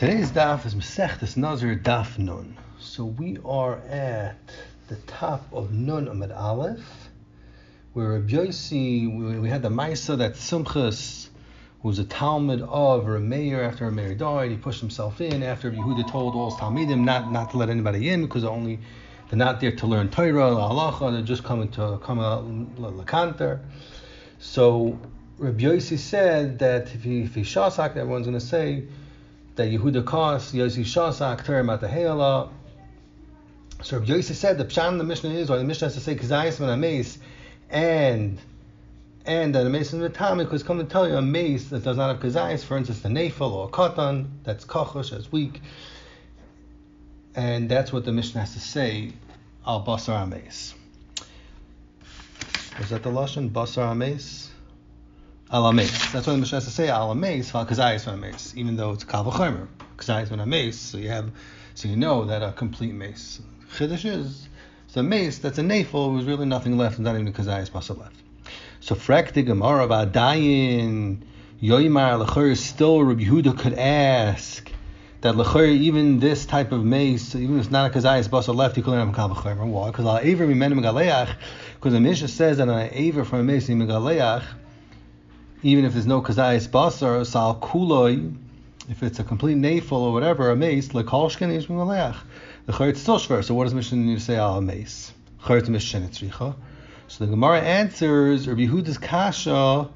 Today's daf is Masechtas Nazir Daf Nun. So we are at the top of Nun Amid Aleph, where Rabbi Yossi, we had the Maisa that Simchas, who was a Talmud of Rabbi Meir. After Rabbi Meir died, he pushed himself in. After Yehuda told all his Talmidim not to let anybody in because they're not there to learn Torah, halacha, they're just come out lakanter. So Rabbi Yossi said that if he shasak, everyone's going to say that Yehuda cost Yossi shasak Torah matahela. So Rabbi Yossi said the pshat in the Mishnah is, or the Mishnah has to say kazayis and ames, and that a mace is mitame, because come to tell you a mace that does not have kazayis, for instance, the nefel or a katan, that's kachush, that's weak, and that's what the Mishnah has to say al basar ames. Was that the lashon basar ames? Al ames. That's what the Mishnah has to say al ames, al kazayis and ames, even though it's kal v'chomer kazayis and ames. So you know that a complete mace. Chiddush is it's a mace that's a nefel. There was really nothing left, not even a kazayis basar left. So frekti Gemara about dayin yoymar lechor, still Rabbi Yehuda could ask that lechor, even this type of mace, even if it's not a kazayis basar left, you could learn kal v'chomer. Why? Because al aver mimenu megaleach. Because the Mishnah says that an aver from a mace in megaleach, even if there's no kazayis basar, sal kuloi, if it's a complete nefel or whatever, a mace, lekolshken is megaleach. The chayr still shver. So what does Mishnah need to say al mace? Chayr Mishnah tzricha. So the Gemara answers Rabbi Yehuda's kasha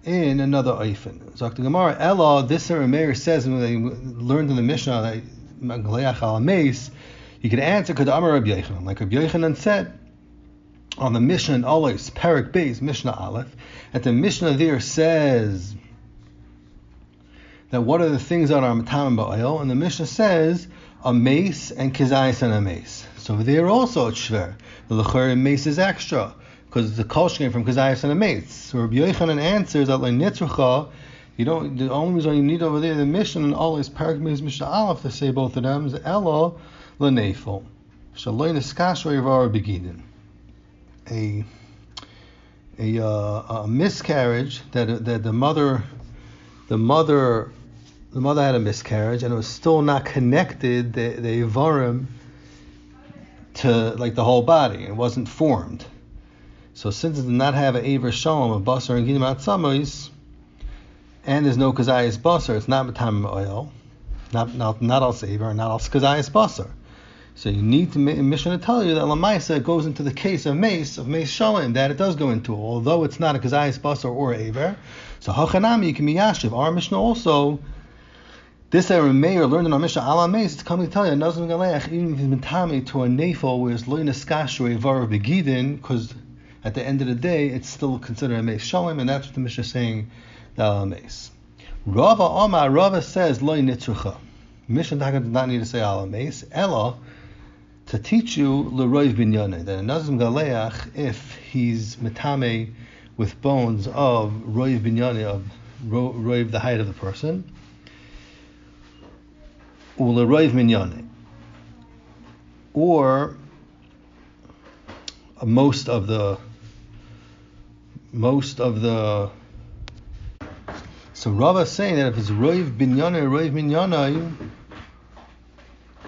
in another oifen. So the Gemara Ella, this Rabbi Meir says when they learned in the Mishnah that megaleach al mace, you could answer could Amar Rabbi Yochanan, like Rabbi Yochanan said on the Mishnah in Olos, Parak Beis, Mishnah Aleph, that the Mishnah there says that what are the things that are matamim ba'oil, and the Mishnah says a mace and kizayis and a mace. So there also it's shver. The lechor mace is extra because the kolsh came from kizayis and a mace. So Rabbi Yochanan answers that le'nitzrucha, the only reason you need over there the Mishnah and Olos, Parak Beis, Mishnah Aleph to say both of them is ella le'nefel. Shaloi neskashro yavar begidin. A miscarriage that the mother had a miscarriage and it was still not connected the ivarim to like the whole body. It wasn't formed. So since it did not have an aver shalom of basar and gidim atzamos, and there's no kazayis basar, it's not matam oil, not al sever, not al kazayis basar. So you need to Mishnah to tell you that Lamaisa goes into the case of mace shalom, that it does go into, although it's not a kazayis basar or aver. So hachanami, you can be yashiv. Our Mishnah also, this Rabbi Meir learned in our Mishnah ala mace, it's coming to tell you nazim galech, even if it's been tami to a nefel where it's loy neskash or avar begidin, because at the end of the day it's still considered a mace shalom, and that's what the Mishnah is saying that ala mace. Rava says loy nitzrucha. Mishnah does not need to say ala mace. Ella, to teach you l'roiv binyane, that a nazim galeach, if he's metame with bones of roiv binyane, of roiv the height of the person, or l'roiv binyane, or most of the. So Rava is saying that if it's roiv binyane,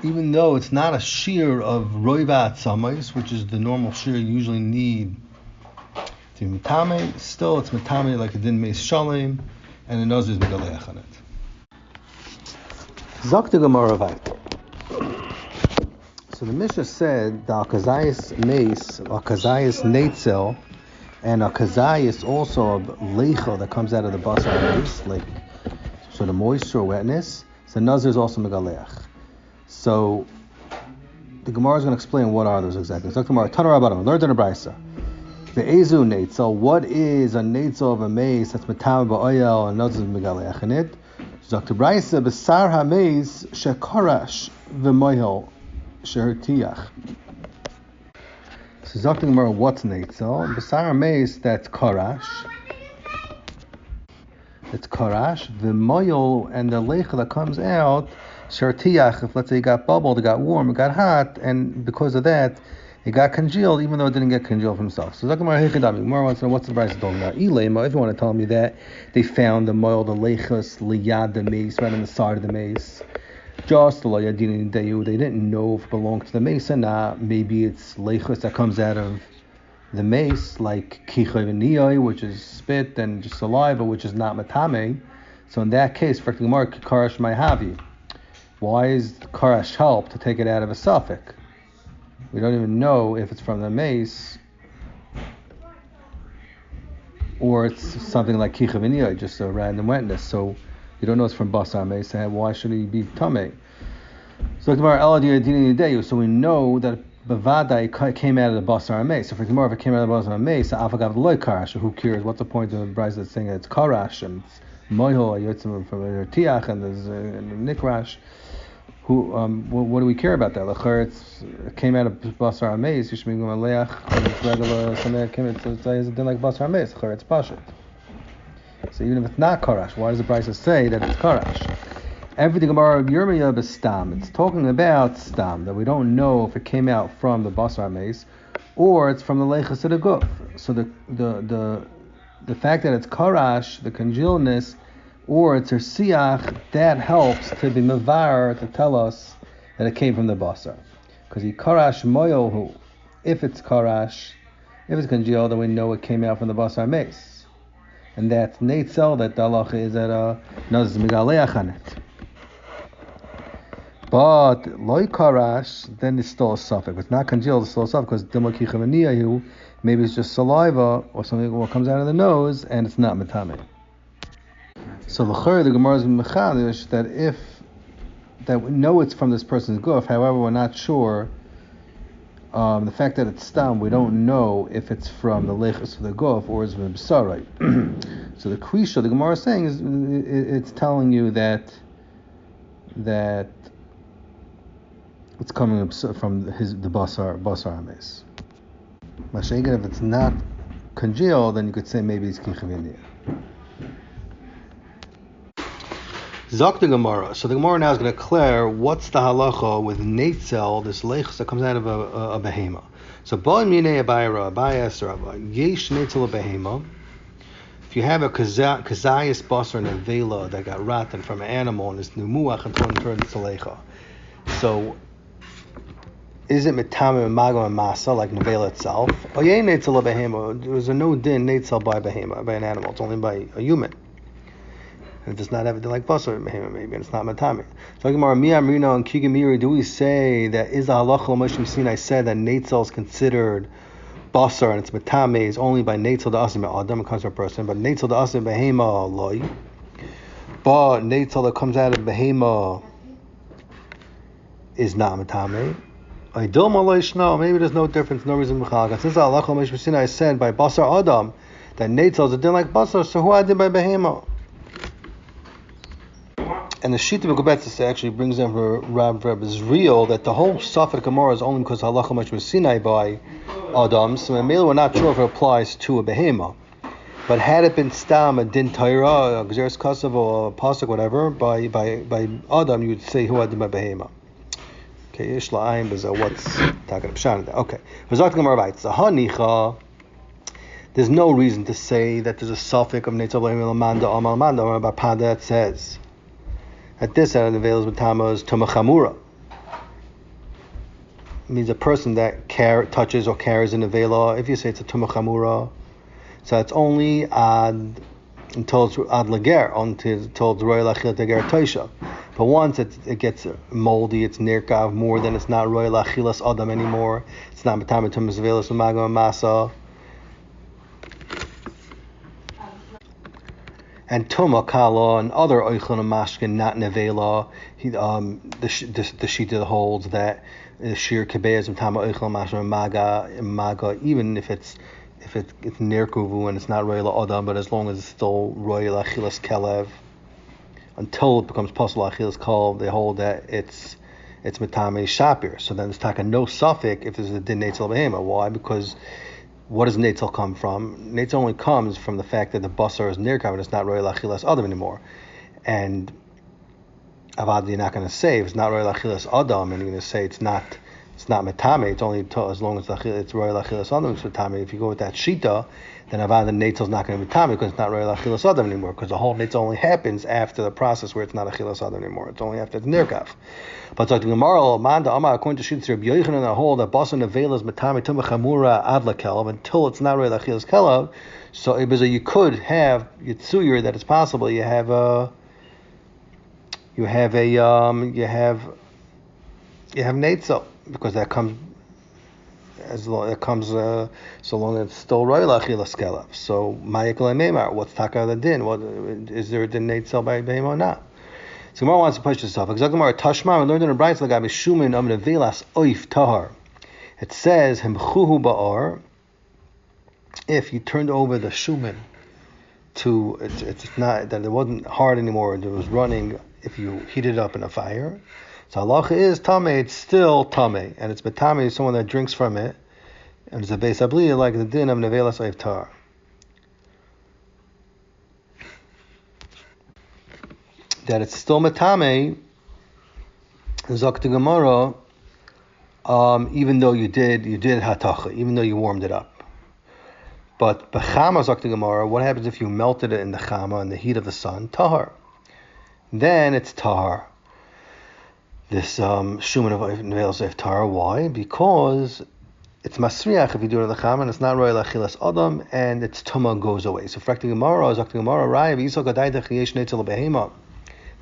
even though it's not a shear of roiva atzamais, which is the normal shear you usually need to be metame, still it's metame like it didn't mace shalom, and the nazir is megaleach on it. Zok the Gemara vayter. So the Mishnah said that a kazayis mace, a kazayis neitzel, and a kazayis also of leicha that comes out of the basar mace, like sort of moisture or wetness. So nazir is also megaleach. So the Gemara is going to explain what are those exactly. So Gemara, Tanur Rabbanan, learned in a brayso. The ezu neitzel. What is a neitzel of a mace that's metam ba'oyel and nazir megaleach in it? So the brayso besar hameis shekarash v'moyel shehertiach. So Zok the Gemara, what's neitzel? Besar hameis that's karash. It's karash v'moyel, and the leicha that comes out. Shartiach, if let's say it got bubbled, it got warm, it got hot, and because of that, it got congealed, even though it didn't get congealed from himself. So Gemara wants to know what's the price talking about. Ilema, if you want to tell me that they found the moil, the lechus, liyad, the mace, right on the side of the mace, just the Yadin Dayu, they didn't know if it belonged to the mace or not. Maybe it's leichus that comes out of the mace, like kichoy v'niyoi, which is spit, and just saliva, which is not matame. So in that case, for the Gemara, karash maihavi. Why is karash help to take it out of a suffix? We don't even know if it's from the mace or it's something like kichoy v'niyoi, just a random wetness. So you don't know it's from basar mace, and why should he be tamei? So we know that Bavadai came out of the basar mace. So for Gemara, if it came out of the basar mace, Afagav loy karash. Who cares? What's the point of the Bryce that's saying that it's karash and it's moihol yotzim from tiach and there's nikrash? Who? What do we care about that? It came out of basar mace. Yishmigum aleach. It's regular. Something that came. It's like basar mace. It's pashut. So even if it's not karash, why does the Bryce say that it's karash? Everything about yomy is stam. It's talking about stam, that we don't know if it came out from the basar mace or it's from the leichus of the guf. So the fact that it's karash, the congealness, or it's her siach, that helps to be mavar, to tell us that it came from the basar. Because he karash moyohu. If it's karash, if it's congealed, then we know it came out from the basar mace. And that's neitzel, that the halacha is that nazis megaleach on it. But loy karash, then it's still a suffix. If it's not congealed, it's still a suffix, because dimokichavaniyahu, maybe it's just saliva or something what comes out of the nose, and it's not metame. So the Gemara is mechadish that we know it's from this person's guf. However, we're not sure. The fact that it's stam, we don't know if it's from the leichus of the guf or is from the b'sarai. So the krisha, the Gemara is saying, is it's telling you that it's coming from the basar hames. Mashiach, if it's not congealed, then you could say maybe it's kichavinia. Zok the Gemara. So the Gemara now is going to declare what's the halacha with neitzel, this leichus that comes out of a behema. So bo'im yinei abayra, abayas or abay, yesh neitzel a behema. If you have a kazayas basar and a vela that got rotten from an animal and it's numuach and turned into leicha. So is it metame magam and masa like nevela itself? Or yeh neitzel a behema. There's a no din neitzel by behema, by an animal. It's only by a human. It does not have a din like basar maybe, and it's not matami. So Gemara Mia Amrino and Kigamiri, do we say that is the halacha l'moshe Sinai said that neitzel is considered basar and it's matami is only by neitzel the asim adam, it comes from a person, but neitzel the asim behema loy. But neitzel that comes out of behema is not matami. No, maybe there's no difference, no reason mechalak. Since the halacha l'moshe Sinai said by basar adam that neitzel is a din like basar, so who had it by behema? And the Shita B'Gobetzis actually brings down for Rab is real that the whole Safed Gemara is only because halacha mashma Sinai by Adam. So we're not sure if it applies to a behema. But had it been stam a din Torah, a gzeres kasav or a pasuk, whatever, by Adam, you would say who had by behema. Okay, ish la'ayim is what's talking about. Okay, V'zak Gemara writes hanicha. There's no reason to say that there's a suffix of neitzel behema l'manda amal manda or about pada that says. At this end, the veil is matamos tomachamura. It means a person that touches or carries in the veil. If you say it's a tomachamura, so it's only until it's ad lager, until it's royal achil teger toisha. But once it gets moldy, it's nirkav more than it's not royal achilas adam anymore. It's not matamos tomas veilus magam masa. And Toma Kala and other Oichlon and Mashkin, not Nevela, the Shita holds that the Shir Kebeas and Tama Oichlon Mashkin Maga, even if it's Nirkuvu and it's not Royal Adam, but as long as it's still Royal Achilas Kelev, until it becomes Pasal Achilas Kalev, they hold that it's Matame Shapir. So then it's taka no suffix if there's a Din Neitzel Behema. Why? Because what does neitzel come from? Neitzel only comes from the fact that the basar is near and it's not royal achilas adam anymore. And avad, you're not going to say if it's not royal achilas adam, and you're going to say it's not it's not metame. It's only as long as it's royal achilas adam. It's metame. If you go with that shita, then avad the netzel is not going to be metame because it's not royal achilas adam anymore. Because the whole netzel only happens after the process where it's not achilas adam anymore. It's only after it's nirkaf. But like the Gemara, Manda Amar, according to shita Rabbi Yochanan, the whole that basan nevela is metame tumah chamura ad lakelav until it's not royal achilas kelav. So you could have yitzuyir that it's possible. You have netzel because that comes so long as it's still royal achilas kelav. So ma'ikal meimar, what's taka the din? What is there a din netzel by behem or not? So Gemara wants to push this off. Exactly, Tashma. We learned in the Brayz lagabi shumin am nevelas oif tahar. It says hemchuhu ba'ar. If you turned over the shumin to it's not that it wasn't hard anymore, it was running. If you heat it up in a fire, so halacha is tamei. It's still tamei, and it's betame someone that drinks from it, and it's a beis abliya like the din of nevelas oif tahar. That it's still metame, Zok the Gemara, even though you did hatacha, even though you warmed it up. But b'chama Zok the Gemara, what happens if you melted it in the chama in the heat of the sun? Tahar. Then it's tahar. This shuman of nevelas of tahar. Why? Because it's masriach if you do it in the chama, and it's not royal achilas adam, and its tuma goes away. So Zok the Gemara, Raya v'yisol gadai dechiyesh netzel behema.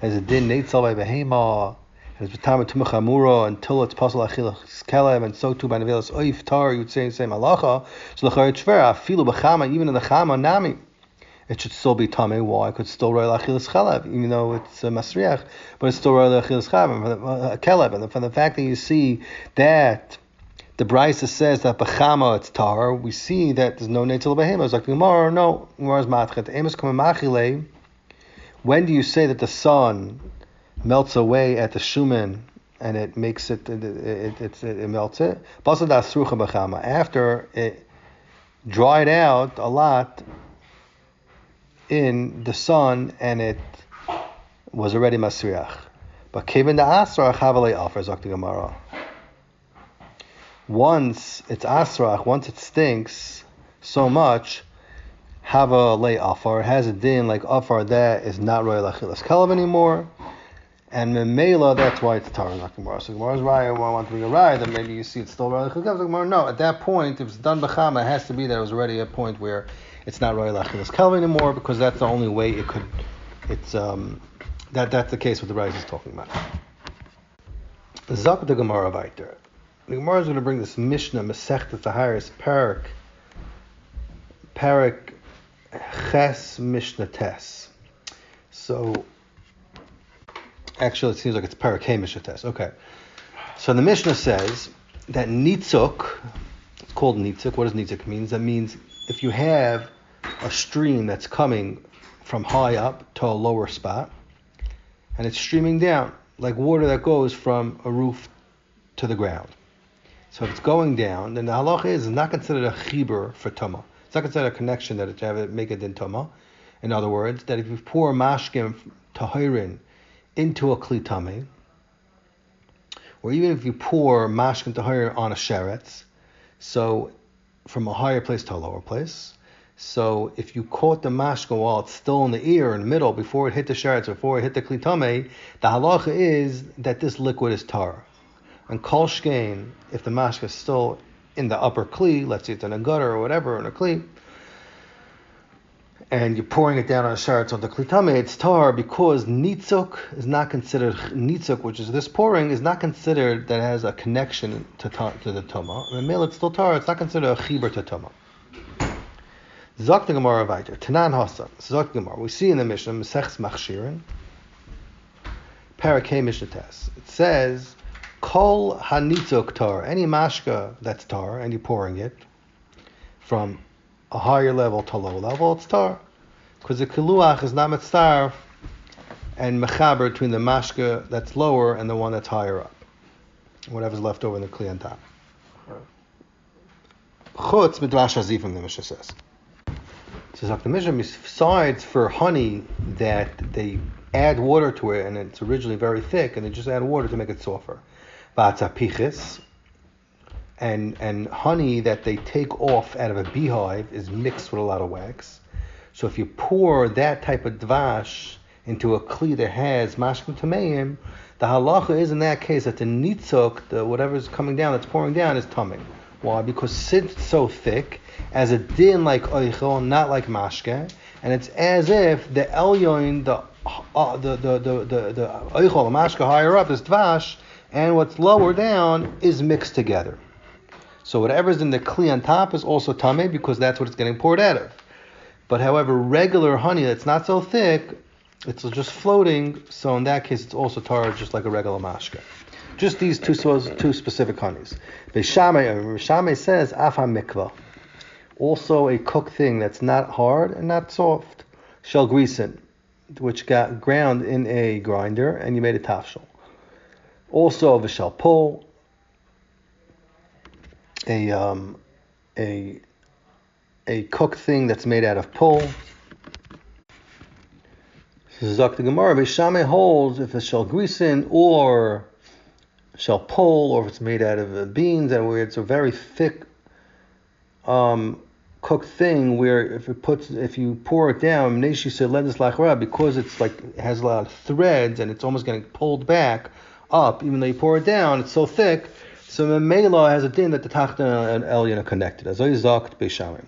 As a din netzel by behema, and it's b'tam tumah chamura until it's pasal achilas kelev, and so too by nevelas oif tar, you would say same halacha. So l'chayr tzver afilu b'chama, even in the chama nami, it should still be tamei. Why? Because it's still royal achilas kelev, even though it's masriach, but it's still royal achilas kelev. And from the fact that you see that the Brisa says that b'chama it's tar, we see that there's no netzel behema. It's like the Gemara, no, Gemara's matchet. Emes kamei machile. When do you say that the sun melts away at the shuman and it makes it melts it? After it dried out a lot in the sun and it was already masriach. But kevin the asrach havalei offers Dr. Gemara. Once it's asrach, once it stinks so much, have a lay afar, has a din like afar that is not royal achilas kalav anymore, and memela that's why it's tar. So Gemara's raya, I want to bring a raya that maybe you see it's still royal achilas kalav. No, at that point, if it's done b'chama, it has to be that it was already a point where it's not royal achilas kalav anymore, because that's the only way it could. It's that's the case what the raya is talking about. Zak the Gemara weiter. The Gemara is going to bring this Mishnah Masechta Taharis Parak Ches Mishnah Tes. So, actually, it seems like it's Parakeh Mishnah Tes. Okay. So the Mishnah says that nitzuk, it's called nitzuk. What does nitzuk mean? That means if you have a stream that's coming from high up to a lower spot, and it's streaming down, like water that goes from a roof to the ground. So if it's going down, then the halacha is not considered a chibur for tumah. It's not considered a connection that it make it in tumah. In other words, that if you pour mashkim tahirin into a kli tameh, or even if you pour mashkim tahirin on a sheretz, so from a higher place to a lower place, so if you caught the mashka while it's still in the ear in the middle, before it hit the sheretz, before it hit the kli tameh, the halacha is that this liquid is tar. And kol shkein, if the mashka is still in the upper kli, let's say it's in a gutter or whatever, in a kli, and you're pouring it down on a sheretz on the kli tameh, it's tar, because nitzuk is not considered, nitzuk, which is this pouring, is not considered that it has a connection to the tumah. And the male, it's still tar, it's not considered a chibur to tumah. Zok the Gemara weiter. Tanan Hasan. Zok the Gemara. We see in the Mishnah, Mesechs Machshirin, Parakeh Mishnah Tes. It says, Kol hanitzuk tar. Any mashka that's tar, and you're pouring it from a higher level to low level, it's tar. Because the kiluach is not mitzarf and mechaber between the mashka that's lower and the one that's higher up. Whatever's left over in the kli on top. Chutz midrash hazifim, the Mishnah says. So the Mishnah, besides for honey that they add water to it and it's originally very thick and they just add water to make it softer. Vatzapichis, and honey that they take off out of a beehive is mixed with a lot of wax. So if you pour that type of dvash into a kli that has mashkim tameim, the halacha is in that case that the nitzuk, the whatever's coming down, that's pouring down, is tamei. Why? Because since it's so thick, as a din like oichel, not like mashke, and it's as if the elyon, the oichel, the mashke higher up is dvash, and what's lower down is mixed together. So whatever's in the kli on top is also tamei because that's what it's getting poured out of. But however, regular honey that's not so thick, it's just floating, so in that case it's also tar just like a regular mashke. Just these two specific honeys. Beishamai says afa mikva. Also a cooked thing that's not hard and not soft. Shel grisen, which got ground in a grinder and you made a tafshel. Also v'shel pol, a cooked thing that's made out of pol. Zok the Gemara, Beishamai holds if it's shel grisen or shel pol, or if it's made out of beans, and where it's a very thick cooked thing, where if you pour it down, Neshi said ledis lachra, because it's like it has a lot of threads and it's almost getting pulled back up, even though you pour it down, it's so thick. So the Mela has a din that the Tachta and Elyon are connected. As I zokt Beishamai.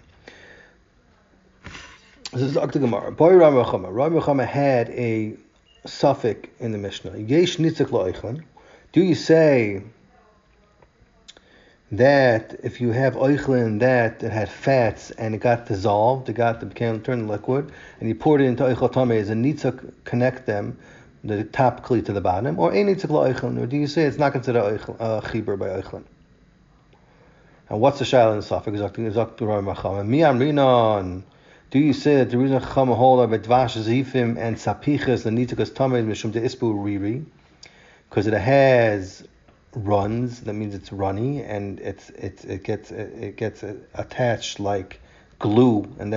This is Dr. Gemara. Rabbi Chama had a suffix in the Mishnah. Yesh nitzuk la'oichlin. Do you say that if you have oichlin that it had fats and it got dissolved, became turned liquid, and you poured it into oichel tamei, is a nitzuk connect them, the top kli to the bottom, or a nitzuk la'oichlin? Or do you say it's not considered chibur by oichlin? And what's the shayla in the suffix? Dr. Rabbi Chama. Mi amrinon. Do you say that the reason Chacham hold are dvash zifim and sapiches the nitzukas tamei mishum de ispu riri, because it has runs, that means it's runny, and it gets attached like glue, and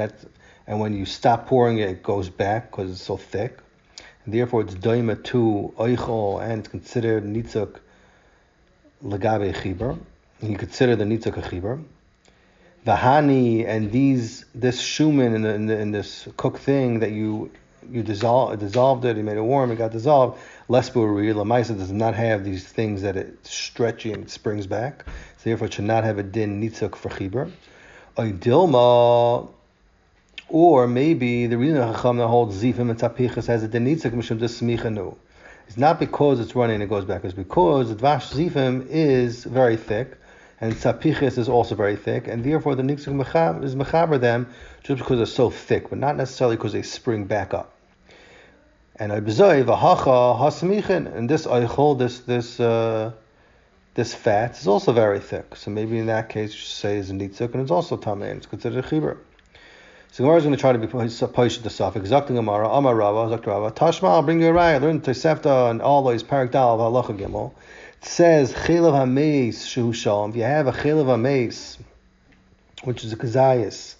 when you stop pouring it, it goes back because it's so thick, and therefore it's doima to oichol, and it's considered nitzuk legabe chiber. You consider the nitzuk a chiber. The honey and this shumin in this cooked thing that you dissolved it, you made it warm, it got dissolved. Less buri, lamaisa does not have these things that it's stretchy and it springs back. So therefore it should not have a din nitzuk for chiber. Dilma, or maybe the reason Chacham that holds zifim and tapichas has a din nitzuk mishum desmichanu. It's not because it's running and it goes back, it's because the dvash zifim is very thick. And sapiches is also very thick, and therefore the nitzuk is mechaber them just because they're so thick, but not necessarily because they spring back up. And ibzoi v'hacha hasmichin, and this oichol, this fat is also very thick. So maybe in that case, you should say is a nitzuk, and it's also tamei, and it's considered a chibur. So Gemara is going to try to be poished the suffix. Zakti Gemara, Amar Rava, Zakti Rava, Tashma, I'll bring you a raya. Learn Tosefta and all those parak dal of halacha gimel. It says chelav hameis shehu shalom. If you have a chelav hameis, which is a kazayas,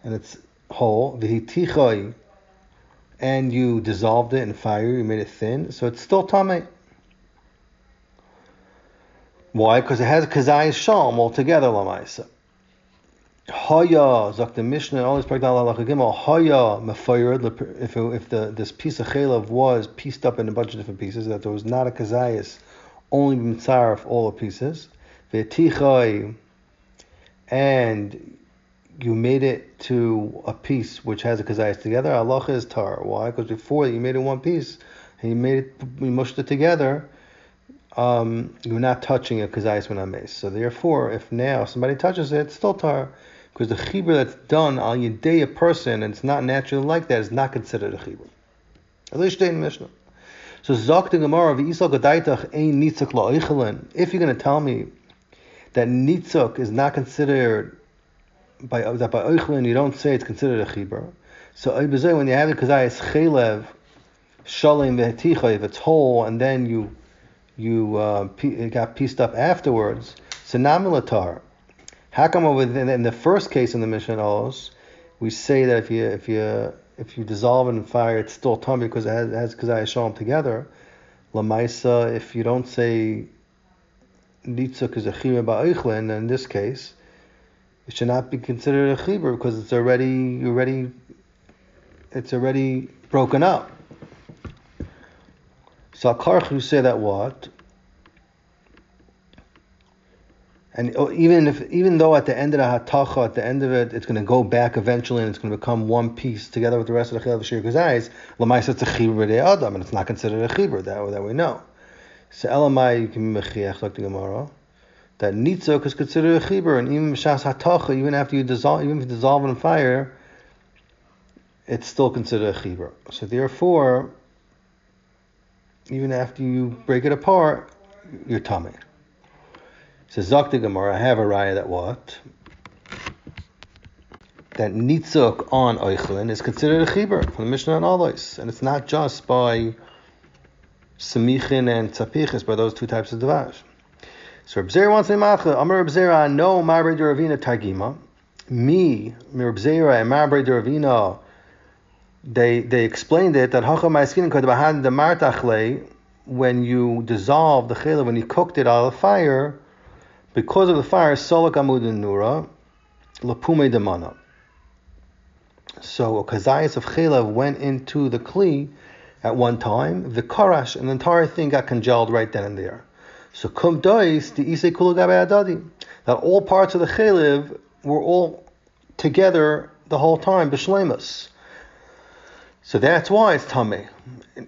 and it's whole, v'hitichoi, and you dissolved it in fire, you made it thin, so it's still tamei. Why? Because it has a kazayas shalom altogether, lamaisa. Haya, zok the Mishnah, all this parak dal halacha gimel. Haya mefayered. If this piece of chelav was pieced up in a bunch of different pieces, that there was not a kazayas, only mitzaref all the pieces, v'tichai, and you made it to a piece which has a kazayas together, halacha is tar. Why? Because before you made it one piece, and you mushed it together, you're not touching a kazayas when I'm So therefore, if now somebody touches it, it's still tar, because the chibur that's done al yedei a person, and it's not naturally like that, is not considered a chibur. At least in Mishnah. So Zok the Gemara v'isal gadaitach ein nitzuk la'oichelin. If you're going to tell me that nitzuk is not considered by oichelin, you don't say it's considered a chibur. So when you have it kazayas chelev shalim v'heticha, if it's whole and then it got pieced up afterwards, so namilatar. How come in the first case in the Mishnah we say that if you dissolve it in fire, it's still tummy because it has kazayas shalom together. Lamaisa, if you don't say nitzuk is a chibur ba'oichlin, then in this case, it should not be considered a chibur because it's already broken up. So Akarch, you say that what? And even though at the end of the hatacha, at the end of it, it's going to go back eventually and it's going to become one piece together with the rest of the chilul shir kazayis, l'maisa it's a chibur b'dei adam, and it's not considered a chibur that we know. So elamai you can be mechiach like the Gemara that nitzuk is considered a chibur, and even mishas hatacha, even if you dissolve it in fire, it's still considered a chibur. So therefore, even after you break it apart, you're tummy. So Zakti Gemara, I have a raya that what? That nitzuk on oichlin is considered a chibur from the Mishnah and Alois, and it's not just by samichin and tzapichis, by those two types of davash. So Reb Zera wants to macha. Amar Reb Zera, no Marbrei Deravina targima. Me, Reb Zera and Marbrei Deravina, they explained it that hacha ma'askin kod b'han demartachle, when you dissolve the chaylev, when you cooked it out of the fire, because of the fire, solak amud nura, lapume demana. So a kazayas of chaylev went into the kli at one time, the karash, and the entire thing got congealed right then and there. So kum dois the isei kulu gabe adadi, that all parts of the chaylev were all together the whole time, b'shleimus. So that's why it's tummy.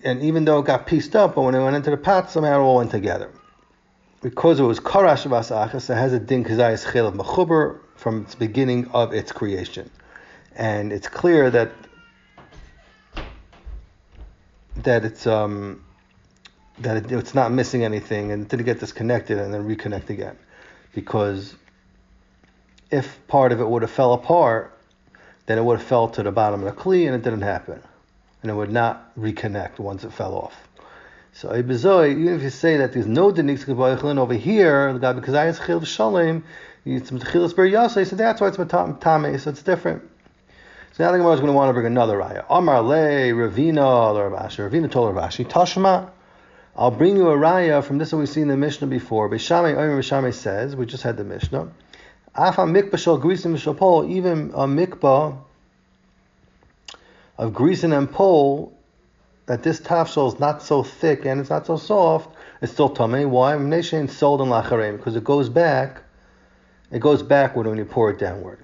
And even though it got pieced up, but when it went into the pot, somehow it all went together. Because it was karash v'asachas, it has a din kazayas chaylev mechuber from its beginning of its creation. And it's clear that it's not missing anything and it didn't get disconnected and then reconnect again. Because if part of it would have fell apart, then it would have fell to the bottom of the kli, and it didn't happen. And it would not reconnect once it fell off. So even if you say that there's no dinik over here, because I is chil v'shalem, it's mechilas ber yasei, so that's why it's matame, so it's different. So now the Gemara is going to want to bring another raya. Amar le Ravina or Rav Ashi. Ravina told Rav Ashi, Tashma, I'll bring you a raya from this that we've seen in the Mishnah before. Beishamai Omer Beishamai says, we just had the Mishnah, Afa mikba shel grisin v'shel pol, even a mikba of grisin and pole, that this tafshel is not so thick and it's not so soft, it's still tummy. Why? Sold in lachareim, because it goes backward when you pour it downward.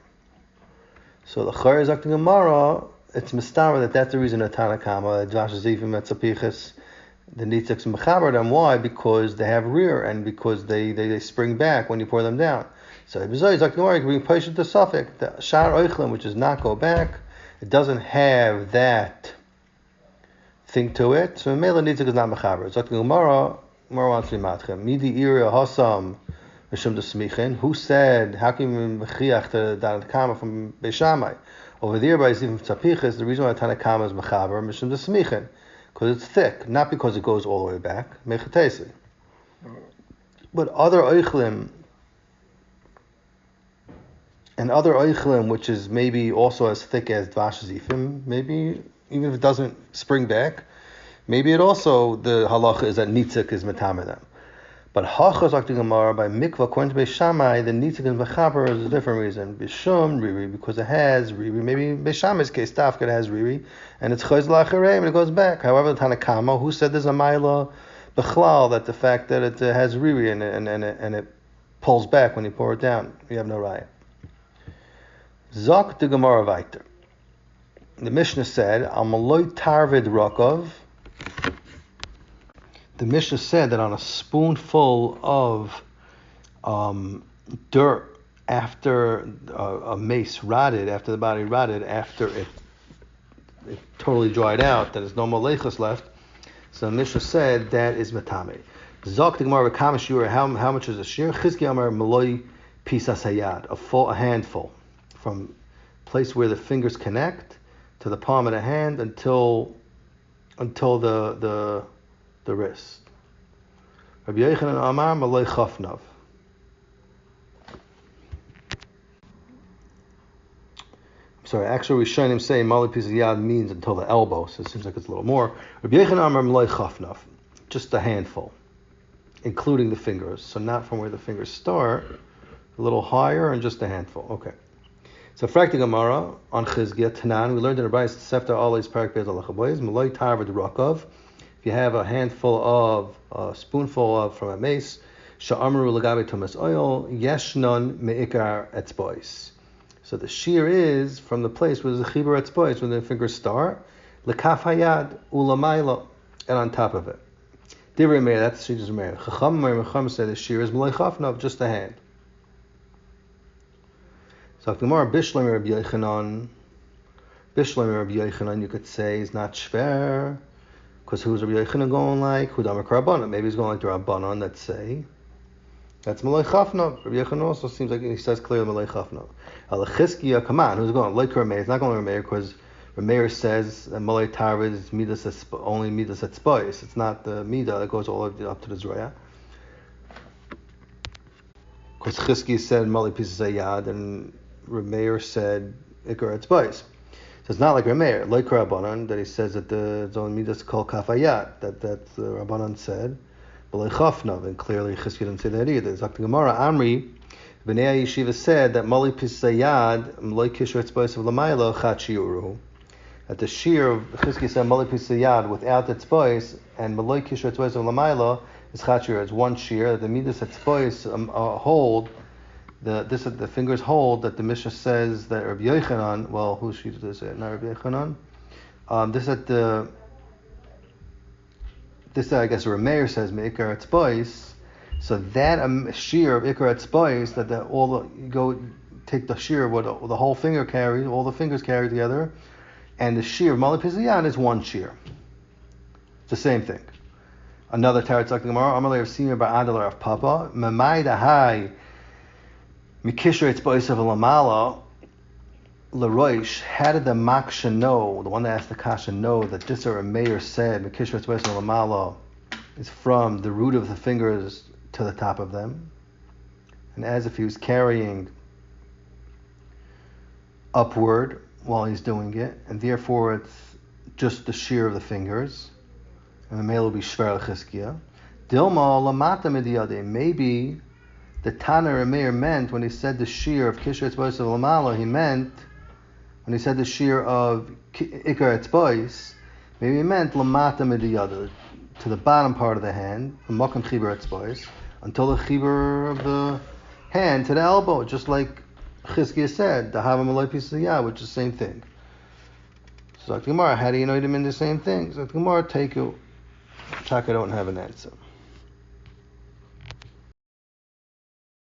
So the Chayr is acting Gemara, it's mistara that's the reason of Tanakama, Dvash Zivim et Tzapichis, the Nitziks and Mechaber them. Why? Because they have rear and because they spring back when you pour them down. So Ibizoi is acting Gemara, you can bring Paishat to Suffolk, the Shar Oichlin, which does not go back, it doesn't have that thing to it, so Mela Nitzik is not Mechaber. It's acting Gemara wants to be Matchem. Midi Ira Hasam. Who said, how can you mechiach the Tanakama from Beishamai? Over there by Zivim Tzapichis, the reason why Tanakama is mechaber, Mishum the Smichin, because it's thick, not because it goes all the way back, mechatesi. But other oichlim, which is maybe also as thick as Dvash Zifim, maybe even if it doesn't spring back, maybe it also, the halacha is that nitzik is metame them. But hachas akti gemara by mikvah according to Beishamai, the nitzik and mechaber is a different reason. Bishum riri, because it has riri. Maybe Beishamai's case tafka has riri, and it's chayz lachareim and it goes back. However, the Tanakama, who said there's a maila bechlal, that the fact that it has riri and it pulls back when you pour it down, you have no raya. Zok the gemara vayter. The Mishnah said amaloi tarvid rokov. The Mishnah said that on a spoonful of dirt after a mace rotted, after the body rotted, after it totally dried out, that there's no more leichus left. So the Mishnah said that is matame. Zok the Gemara v'kamashur, how much is a shir? Chizki amar maloi pisas hayad, a handful, from place where the fingers connect to the palm of the hand until the wrist. Rabbi Yochanan Amar Malay Chafnav. Sorry, actually Rishonim say Malay Piece of Yad means until the elbow, so it seems like it's a little more. Rabbi Yochanan Amar Malay Chafnav, just a handful. including the fingers. So not from where the fingers start, a little higher and just a handful. Okay. So Frak the Gemara on Chizkiah Tanan, we learned in the Brayis Sefta Alais Parak Beis Halacha Boys Maloi Tarvad Rakov. If you have a handful of, a spoonful of from a mace, Sha'amru Lagabe Tumas Oil Yeshnon Meikar Etzbois. So the shear is from the place where the Chibur Etzbois, where the fingers start, Lekaf Hayad Ulamayla, and on top of it. Divrei Meir, that's the Shijus Meir. Chacham said the shear is Maloi Chafnav, just a hand. So if the more Bishlam Rabbi Yochanan, you could say is not shver, because who's Rabbi Yochanan going like? Hudam Rabbanan. Maybe he's going like the Rabbanan that say that's Malay Chafna. Rabbi Yochanan also seems like he says clearly Malay Chafna. Al Chizkiah, come on, who's going like Rameir? It's not going like Rameir because Rameir says that Malay Tarvid is midas only midas at spice. It's not the midah that goes all the way up to the Zroya. Because Chizkiah said Malay pieces yad and Rameir said Ikar at spice. So it's not like Rameir, like Rabbanan, that he says that the Zon Midas called Kafayat, that the Rabbanan said, B'lei Chafnav, and clearly Chizkiah didn't say that either. Zakti Gemara, Amri, B'nei Yeshiva said that Mali Pisayad, Mloi Kisher at spice of Lamayla, Chachiuru. That the shear of Chizkiah said Mali Pisayad without its spice, and Mloi Kisher at spice of Lamayla is Chachiuru. It's one shear, that the Midas at spice hold. The fingers hold that the Mishnah says that Rabbi Yochanan, well, who she does it? Not Rabbi Yochanan. This I guess Rameir says Meikar Etzbois. So that shear of Ikar Etzbois, that take the shear of what the whole finger carries, all the fingers carry together, and the shear of Malapizyan is one shear. It's the same thing. Another Tarat Zakti Gemara, Amalei of Senior Ba'adalar of Papa, Mamai Dahai. Mikisher Etzbois of Lamala Leroish, how did the Maksha know, the one that asked the Kasha know that this or a mayor said Mikisher Etzbois of Lamala is from the root of the fingers to the top of them, and as if he was carrying upward while he's doing it, and therefore it's just the shear of the fingers, and the male will be Shver L'Chizkiah. Dilma Lamata Midiyade, maybe the Tana Rameir meant when he said the shear of Kisher Etzbois of Lamala, he meant when he said the shear of Ikar Etzbois, maybe he meant Lamata Midiyada, to the bottom part of the hand, Makam Chibur Etzbois, until the Chibur of the hand to the elbow, just like Chizkiah said, the Hava Malay Pisayah, which is the same thing. So Gemara, how do you know he didn't mean the same thing? So Gemara, take you, check it out and have an answer.